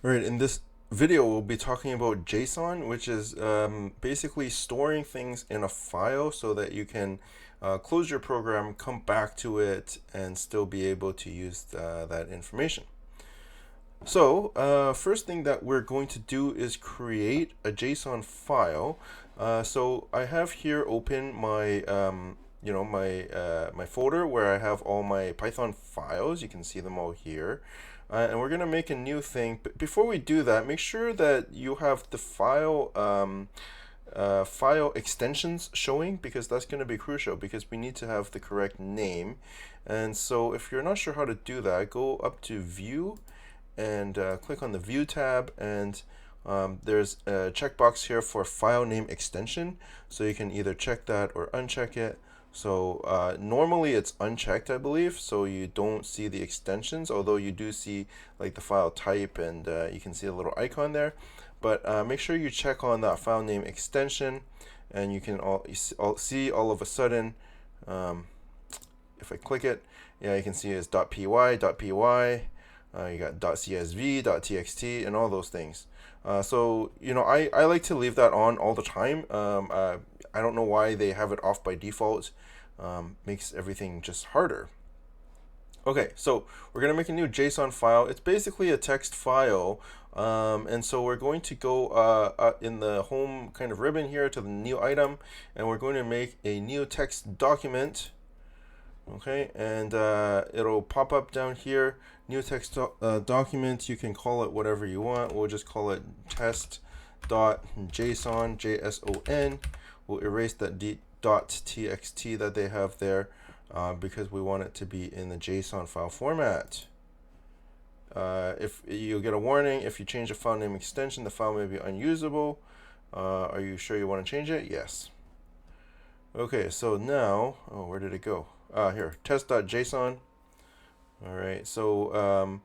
All right, in this video, we'll be talking about JSON, which is basically storing things in a file so that you can close your program, come back to it, and still be able to use that information. So, first thing that we're going to do is create a JSON file. So I have here open my my folder where I have all my Python files. You can see them all here. And we're going to make a new thing. But before we do that, make sure that you have the file extensions showing, because that's going to be crucial because we need to have the correct name. And so if you're not sure how to do that, go up to View and click on the View tab, and there's a checkbox here for file name extension, so you can either check that or uncheck it. So normally it's unchecked, I believe, so you don't see the extensions, although you do see like the file type, and you can see a little icon there. But make sure you check on that file name extension, and you can see all of a sudden, if I click it, yeah, you can see it's .py, .py. You got .csv, .txt, and all those things. So I like to leave that on all the time. I don't know why they have it off by default. Makes everything just harder. Okay, so we're gonna make a new JSON file. It's basically a text file, and so we're going to go in the home kind of ribbon here to the new item, and we're going to make a new text document. Okay, and it'll pop up down here, new text document. You can call it whatever you want. We'll just call it test.json, JSON. We'll erase that .txt that they have there because we want it to be in the JSON file format. If you get a warning, if you change the file name extension, the file may be unusable. Are you sure you want to change it? Yes. Okay, so now, oh, where did it go? Here, test.json. All right, so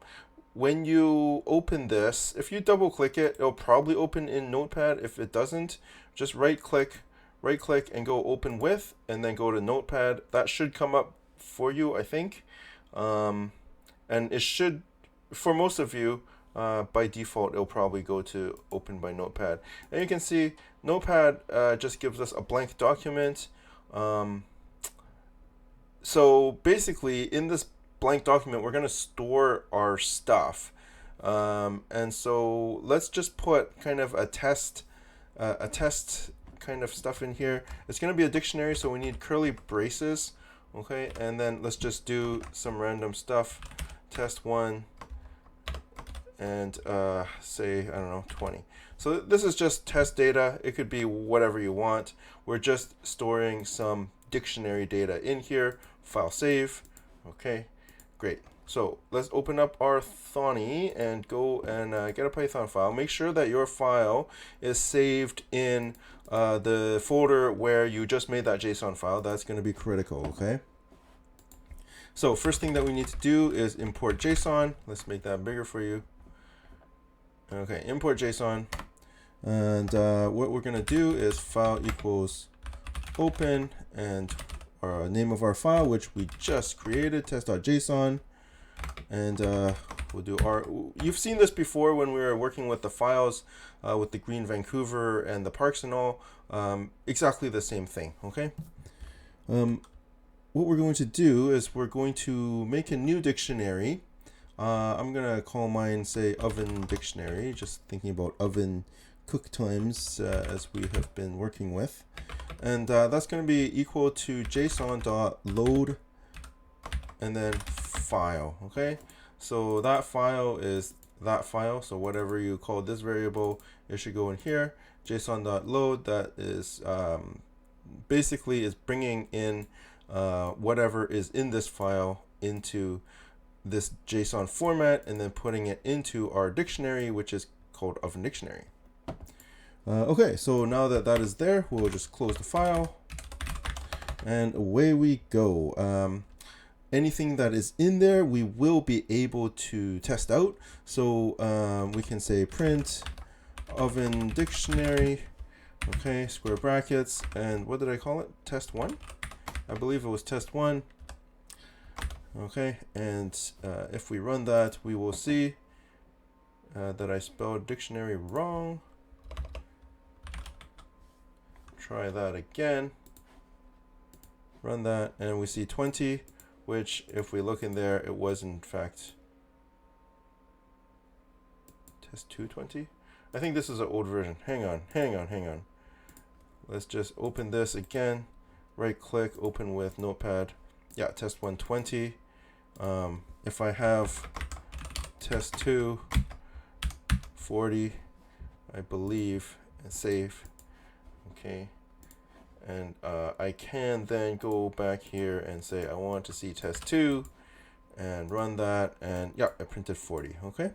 when you open this, if you double click it, it'll probably open in Notepad. If it doesn't, just right click and go open with, and then go to Notepad. That should come up for you, I think. And it should, for most of you, by default, it'll probably go to open by Notepad. And you can see Notepad just gives us a blank document. So basically, in this blank document, we're going to store our stuff. And so let's just put kind of a test kind of stuff in here. It's going to be a dictionary, so we need curly braces. Okay, and then let's just do some random stuff. Test 1 and say, I don't know, 20. So this is just test data. It could be whatever you want. We're just storing some dictionary data in here. File save. Okay, great. So let's open up our Thonny and go and get a Python file. Make sure that your file is saved in the folder where you just made that JSON file. That's going to be critical, okay? So first thing that we need to do is import JSON. Let's make that bigger for you. Okay, import JSON. And what we're going to do is file equals open and our name of our file, which we just created, test.json. And we'll do our, you've seen this before when we were working with the files with the Green Vancouver and the parks and all, exactly the same thing, okay? What we're going to do is we're going to make a new dictionary. I'm going to call mine, say, oven dictionary, just thinking about oven cook times as we have been working with. And that's going to be equal to json.load and then file, okay? So that file is that file, so whatever you call this variable, it should go in here. json.load, that is basically is bringing in whatever is in this file into this JSON format and then putting it into our dictionary, which is called oven dictionary. Okay, so now that that is there, we'll just close the file and away we go. Anything that is in there, we will be able to test out. So we can say print oven dictionary, okay, square brackets, and what did I call it? Test 1? I believe it was test 1. Okay, and if we run that, we will see that I spelled dictionary wrong. Try that again. Run that, and we see 20, which if we look in there, it was in fact test 220. I think this is an old version. Hang on. Let's just open this again. Right click, open with Notepad. Yeah, test 120. If I have test 2 40, I believe, and save. Okay. And I can then go back here and say I want to see test 2 and run that, and yeah, I printed 40. Okay.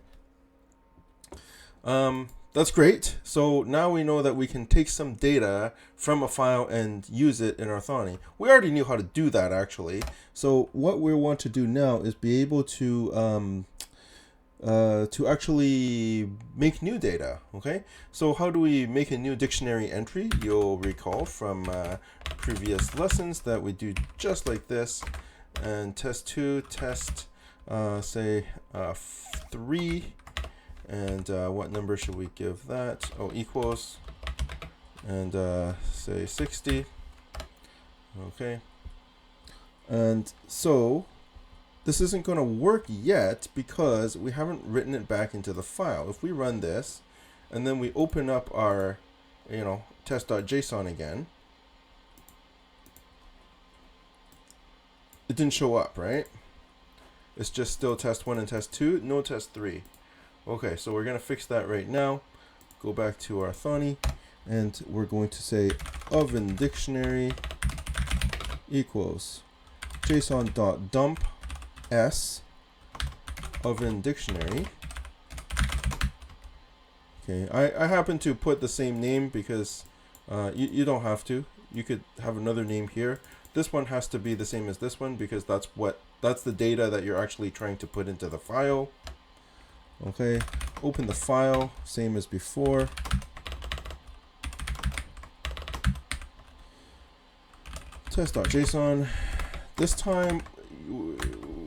That's great. So now we know that we can take some data from a file and use it in our Thonny. We already knew how to do that actually. So what we want to do now is be able to actually make new data. Okay, so how do we make a new dictionary entry? You'll recall from previous lessons that we do just like this, and test 2, test say 3, and what number should we give that? Oh, equals, and say 60. Okay, and so this isn't going to work yet because we haven't written it back into the file. If we run this and then we open up our, test.json again, it didn't show up, right? It's just still test 1 and test 2, no test 3. Okay, so we're going to fix that right now. Go back to our Thonny, and we're going to say oven dictionary equals json.dump s oven dictionary. Okay, I happen to put the same name because you don't have to. You could have another name here. This one has to be the same as this one because that's the data that you're actually trying to put into the file. Okay, open the file, same as before. Test.json. This time,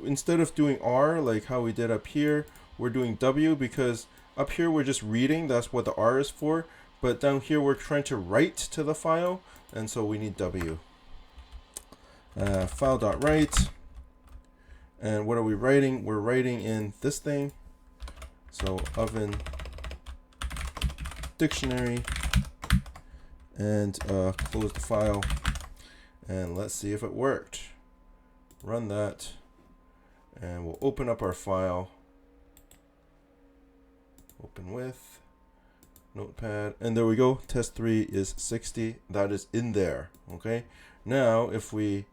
instead of doing R like how we did up here, we're doing W because up here we're just reading, that's what the R is for, but down here we're trying to write to the file, and so we need W. File.write, and what are we writing? We're writing in this thing, so oven dictionary, and close the file, and let's see if it worked. Run that, and we'll open up our file. Open with Notepad, and there we go. Test 3 is 60. That is in there. Okay. Now, if we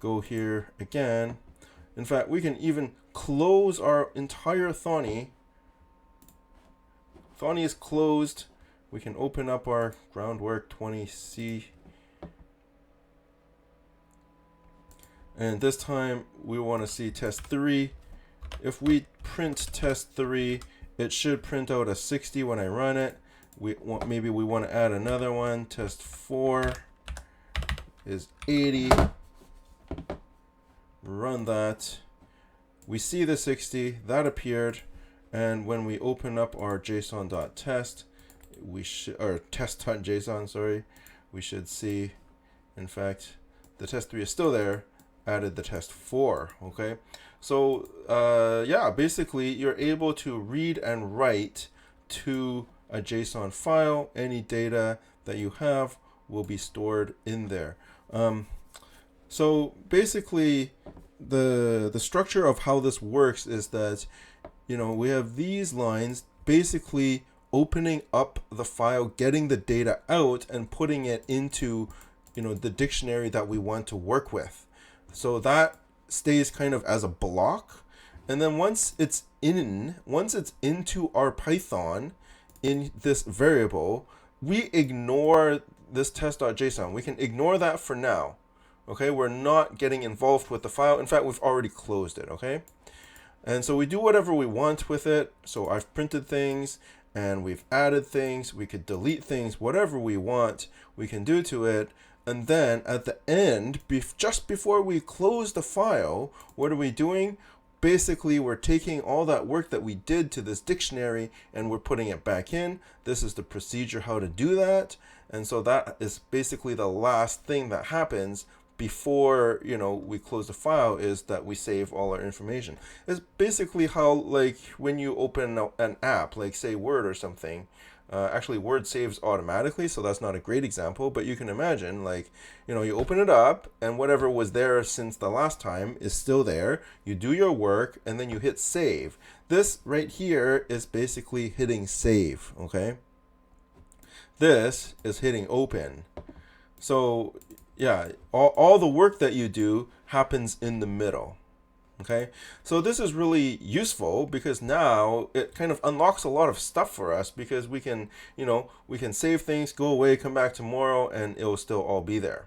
go here again, in fact, we can even close our entire Thonny. Thonny is closed. We can open up our Groundwork 20C. And this time we want to see test 3. If we print test 3, it should print out a 60 when I run it. Maybe we want to add another one. Test 4 is 80. Run that. We see the 60 that appeared, and when we open up our json.test, or test.json, sorry, we should see, in fact, the test 3 is still there. Added the test 4. Okay, so yeah, basically you're able to read and write to a JSON file. Any data that you have will be stored in there. So basically the structure of how this works is that, we have these lines basically opening up the file, getting the data out and putting it into, the dictionary that we want to work with. So that stays kind of as a block. And then once it's into our Python in this variable, we ignore this test.json. We can ignore that for now. Okay, we're not getting involved with the file. In fact, we've already closed it. Okay, and so we do whatever we want with it. So I've printed things and we've added things. We could delete things, whatever we want, we can do to it. And then at the end, just before we close the file, what are we doing? basically we're taking all that work that we did to this dictionary and we're putting it back in. This is the procedure how to do that. And so that is basically the last thing that happens before, you know, we close the file, is that we save all our information. It's basically how, like, when you open an app, like say Word or something. Actually, Word saves automatically, so that's not a great example, but you can imagine, like, you know, you open it up and whatever was there since the last time is still there. You do your work and then you hit save. This right here is basically hitting save, okay? This is hitting open. So yeah, all the work that you do happens in the middle. Okay, so this is really useful because now it kind of unlocks a lot of stuff for us, because we can, you know, we can save things, go away, come back tomorrow, and it will still all be there.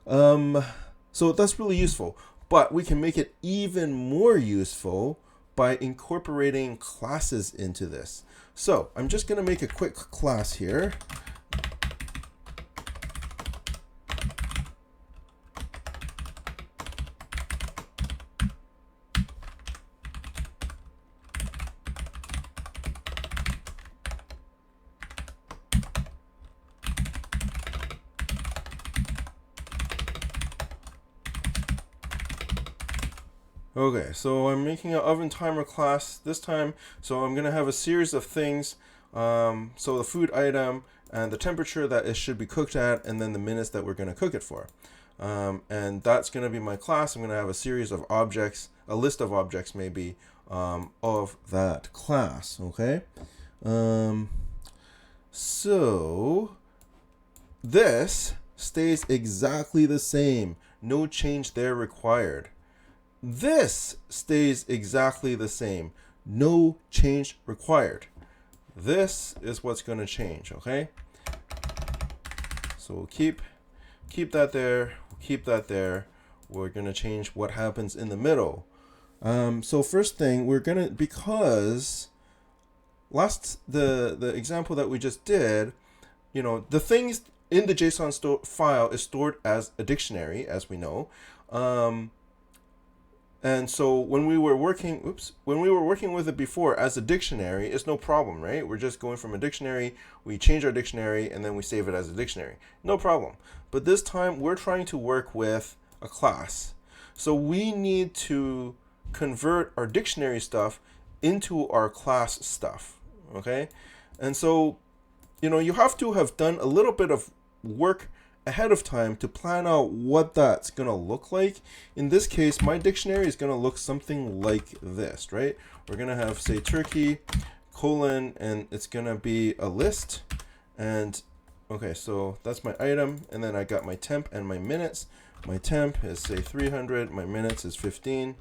So that's really useful, but we can make it even more useful by incorporating classes into this. So I'm just going to make a quick class here. Okay, so I'm making an oven timer class this time. So I'm going to have a series of things. So the food item and the temperature that it should be cooked at, and then the minutes that we're going to cook it for. And that's going to be my class. I'm going to have a series of objects, a list of objects maybe, of that class. Okay. So this stays exactly the same. No change there required. This stays exactly the same. No change required. This is what's going to change, okay? So we'll keep that there, keep that there. We're going to change what happens in the middle. So first thing, we're going to, because the example that we just did, you know, the things in the JSON file is stored as a dictionary, as we know. And so when we were working with it before as a dictionary, it's no problem, right? We're just going from a dictionary, we change our dictionary, and then we save it as a dictionary. No problem. But this time we're trying to work with a class. So we need to convert our dictionary stuff into our class stuff, okay? And so, you know, you have to have done a little bit of work ahead of time to plan out what that's going to look like. In this case, my dictionary is going to look something like this, right? We're going to have, say, turkey, colon, and it's going to be a list. And okay, so that's my item. And then I got my temp and my minutes. My temp is, say, 300. My minutes is 15.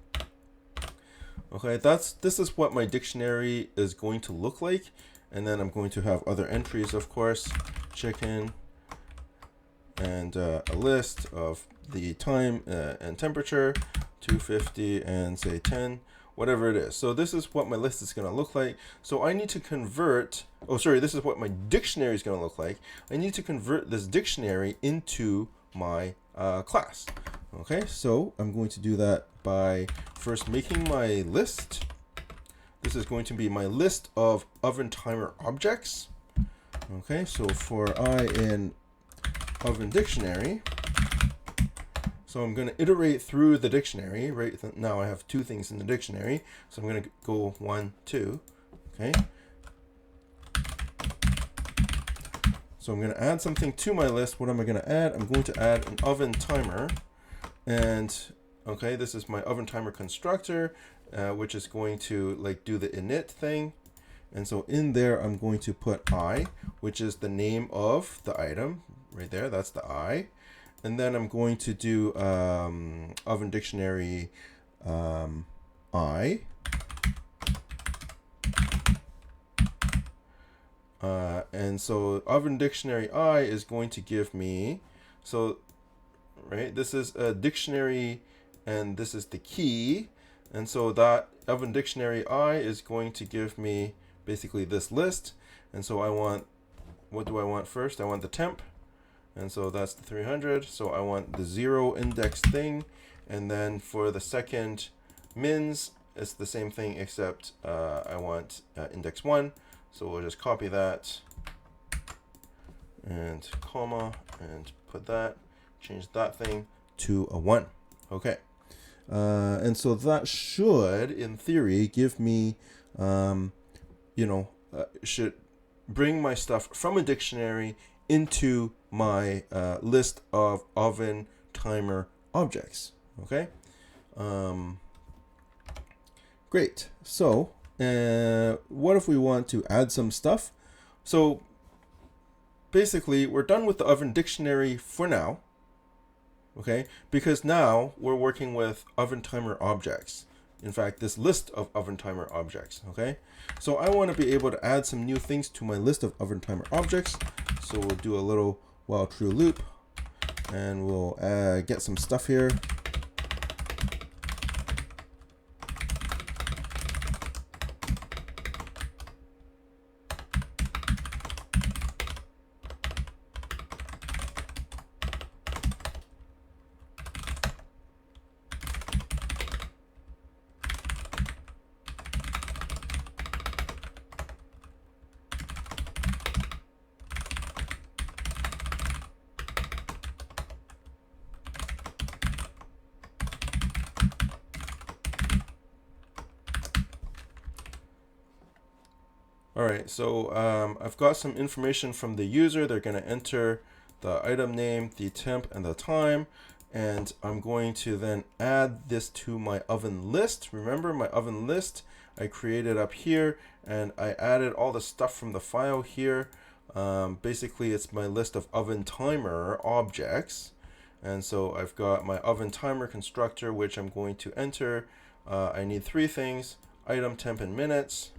Okay, this is what my dictionary is going to look like. And then I'm going to have other entries, of course, chicken, and a list of the time and temperature, 250 and say 10, whatever it is. So this is what my list is going to look like. So I need to convert, this is what my dictionary is going to look like. I need to convert this dictionary into my class. Okay, so I'm going to do that by first making my list. This is going to be my list of oven timer objects. Okay, so for I in oven dictionary. So I'm going to iterate through the dictionary. Right now I have two things in the dictionary. So I'm going to go 1, 2. Okay. So I'm going to add something to my list. What am I going to add? I'm going to add an oven timer. And okay, this is my oven timer constructor, which is going to like do the init thing. And so in there, I'm going to put I, which is the name of the item. Right there, that's the I. And then I'm going to do oven dictionary I. And so oven dictionary I is going to give me, so, right, this is a dictionary and this is the key. And so that oven dictionary I is going to give me basically this list. And so I want, what do I want first? I want the temp. And so that's the 300. So I want the 0 index thing. And then for the second mins, it's the same thing except I want index 1. So we'll just copy that and comma and put that, change that thing to a 1. Okay. And so that should, in theory, give me, should bring my stuff from a dictionary into my list of oven timer objects. Okay. Great. So what if we want to add some stuff? So basically, we're done with the oven dictionary for now. Okay, because now we're working with oven timer objects. In fact, this list of oven timer objects. Okay, so I want to be able to add some new things to my list of oven timer objects. So we'll do a little while true loop, and we'll get some stuff here. All right, so I've got some information from the user. They're going to enter the item name, the temp, and the time. And I'm going to then add this to my oven list. Remember my oven list I created up here, and I added all the stuff from the file here. Basically, it's my list of oven timer objects. And so I've got my oven timer constructor, which I'm going to enter. I need 3 things: item, temp, and minutes.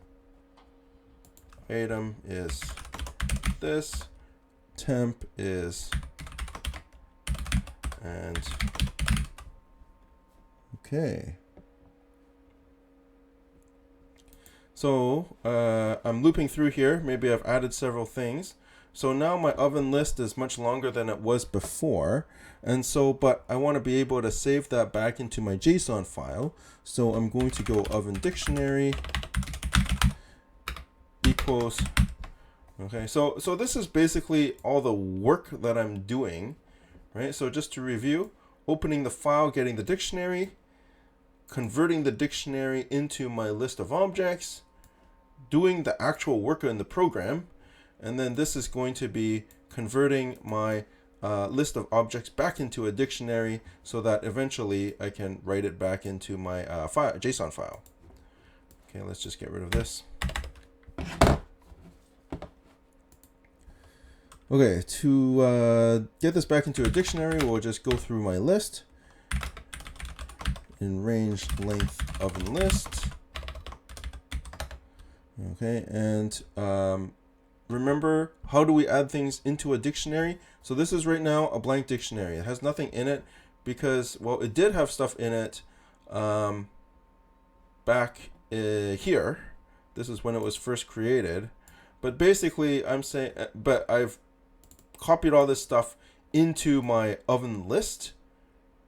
Item is this, temp is, and okay. So I'm looping through here. Maybe I've added several things. So now my oven list is much longer than it was before. And so, but I want to be able to save that back into my JSON file. So I'm going to go oven dictionary equals, okay, so this is basically all the work that I'm doing, right? So just to review: opening the file, getting the dictionary, converting the dictionary into my list of objects, doing the actual work in the program, and then this is going to be converting my list of objects back into a dictionary so that eventually I can write it back into my JSON file. Okay, let's just get rid of this. Okay, to get this back into a dictionary, we'll just go through my list in range length oven list. Okay, and remember, how do we add things into a dictionary? So this is right now a blank dictionary. It has nothing in it because, well, it did have stuff in it back here. This is when it was first created. But basically, I'm saying, but I've copied all this stuff into my oven list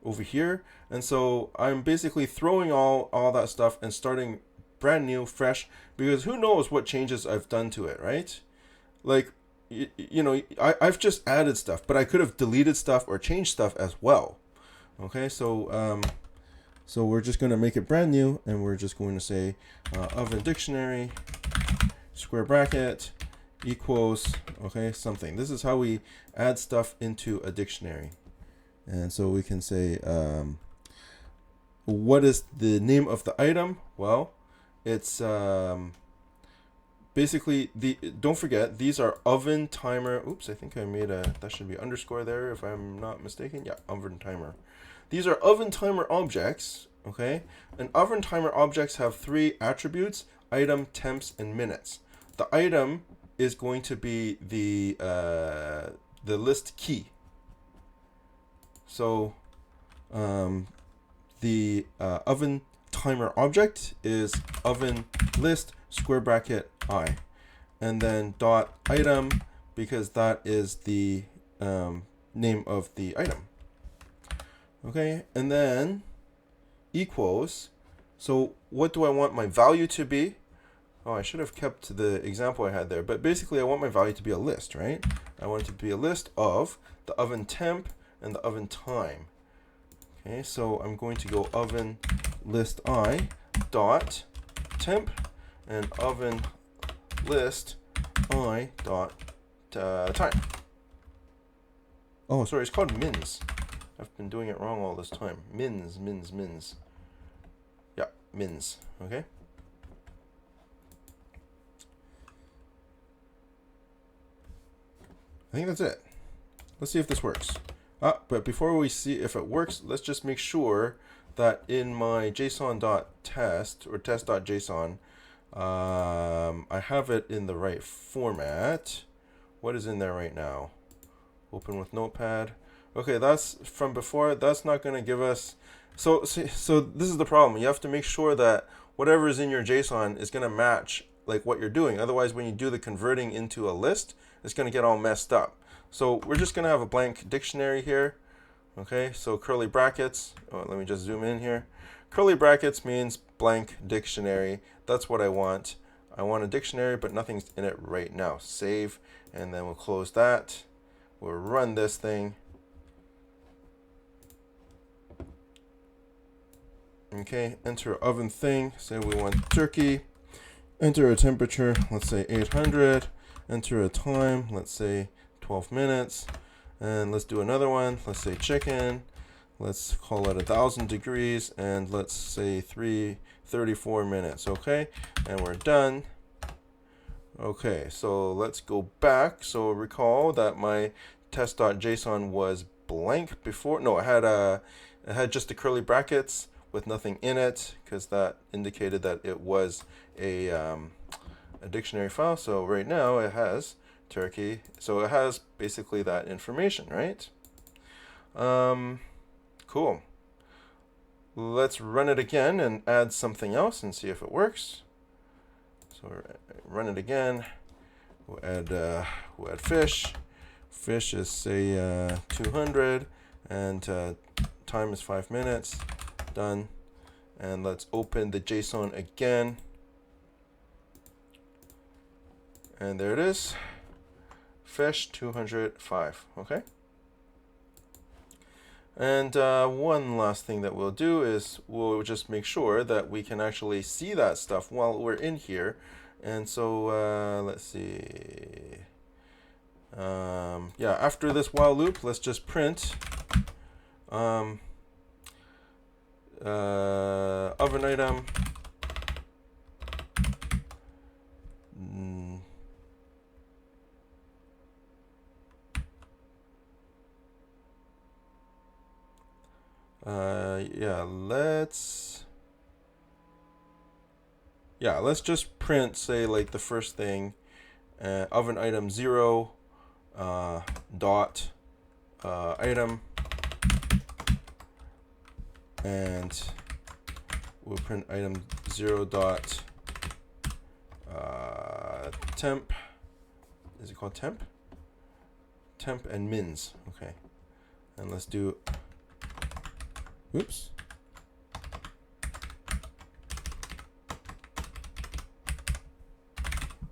over here. And so I'm basically throwing all that stuff and starting brand new, fresh, because who knows what changes I've done to it, right? Like, I've just added stuff, but I could have deleted stuff or changed stuff as well. Okay, so so we're just going to make it brand new, and we're just going to say oven dictionary square bracket equals, okay, something. This is how we add stuff into a dictionary. And so we can say, what is the name of the item? Well, it's basically don't forget, these are oven timer. Oops, I think I made that should be underscore there if I'm not mistaken. Yeah, oven timer. These are oven timer objects, okay? And oven timer objects have 3 attributes: item, temps, and minutes. The item is going to be the list key. So the oven timer object is oven list square bracket I, and then dot item, because that is the name of the item. Okay, and then equals, So what do I want my value to be? Oh, I should have kept the example I had there. But basically, I want my value to be a list, right? I want it to be a list of the oven temp and the oven time. Okay, so I'm going to go oven list I dot temp and oven list I dot time. Oh, sorry, it's called mins. I've been doing it wrong all this time. Mins. Yeah, mins. Okay. I think that's it. Let's see if this works. But before we see if it works, let's just make sure that in my json.test or test.json, I have it in the right format. What is in there right now? Open with Notepad. Okay, that's from before. That's not going to give us. So this is the problem. You have to make sure that whatever is in your JSON is going to match like what you're doing. Otherwise, when you do the converting into a list, it's going to get all messed up. So we're just going to have a blank dictionary here. Okay, so curly brackets. Oh, let me just zoom in here. Curly brackets means blank dictionary. That's what I want. I want a dictionary, but nothing's in it right now. Save, and then we'll close that. We'll run this thing. Okay, enter oven thing. Say we want turkey. Enter a temperature, let's say 800. Enter a time, let's say 12 minutes. And let's do another one. Let's say chicken. Let's call it 1,000 degrees. And let's say 34 minutes. Okay, and we're done. Okay, so let's go back. So recall that my test.json was blank before. No, it had just the curly brackets with nothing in it, because that indicated that it was a dictionary file. So right now it has turkey, so it has basically that information, right? Cool. Let's run it again and add something else and see if it works. So run it again. We'll add fish. Fish is say 200, and time is 5 minutes. Done. And let's open the JSON again. And there it is. Fish 205. Okay. And one last thing that we'll do is we'll just make sure that we can actually see that stuff while we're in here. And so let's see. Yeah, after this while loop, let's just print oven item. Let's just print, say, like the first thing, oven item 0 dot item, and we'll print item 0 dot temp. Is it called temp? Temp and mins. Okay, and let's do. Oops.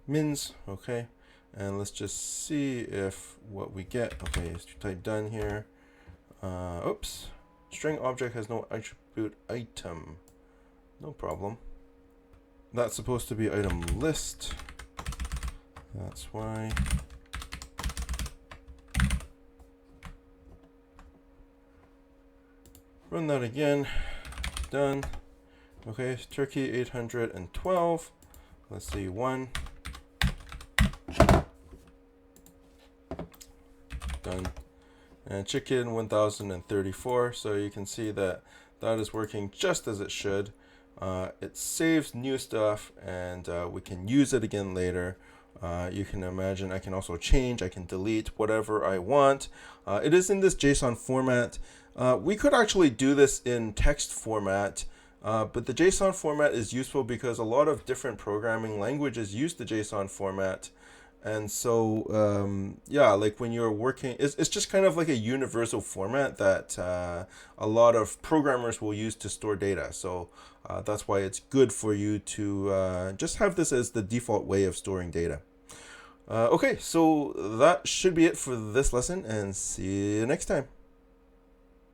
Mins, okay, and let's just see if what we get. Okay, type done here. Oops, string object has no attribute item. No problem. That's supposed to be item list. That's why. Run that again. Done. Okay, turkey 812. Let's see, 1. Done. And chicken 1034. So you can see that that is working just as it should. It saves new stuff, and we can use it again later. You can imagine I can also change, I can delete whatever I want. It is in this JSON format. We could actually do this in text format, but the JSON format is useful because a lot of different programming languages use the JSON format. And so, yeah, like when you're working, it's just kind of like a universal format that a lot of programmers will use to store data. So that's why it's good for you to just have this as the default way of storing data. Okay, so that should be it for this lesson, and see you next time.